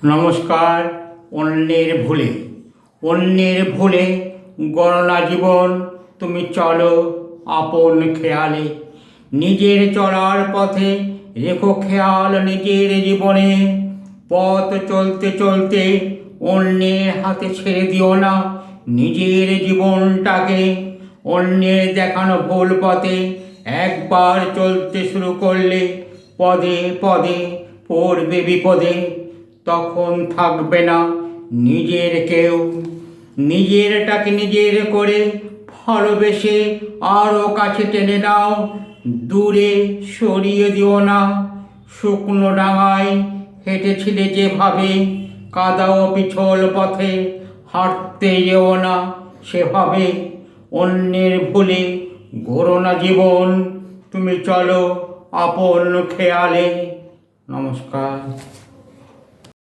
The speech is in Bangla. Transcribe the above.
নমস্কার। অন্যের ভুলে গণনা জীবন, তুমি চলো আপন খেয়ালে। নিজের চলার পথে রেখো খেয়াল নিজের জীবনে। পথ চলতে চলতে অন্যের হাতে ছেড়ে দিও না নিজের জীবনটাকে। অন্যের দেখানো ভুল পথে একবার চলতে শুরু করলে পদে পদে পড়বে বিপদে। তখন থাকবে না নিজের কেউ। নিজেরটাকে নিজের করে ভালোবেসে আরও কাছে টেনে নাও, দূরে সরিয়ে দিও না। শুকনো ডাঙায় হেঁটেছিলে যেভাবে, কাদা ও পিছল পথে হাঁটতে যেও না সেভাবে। অন্যের ভুলে গড়ো না জীবন, তুমি চলো আপন খেয়ালে। নমস্কার।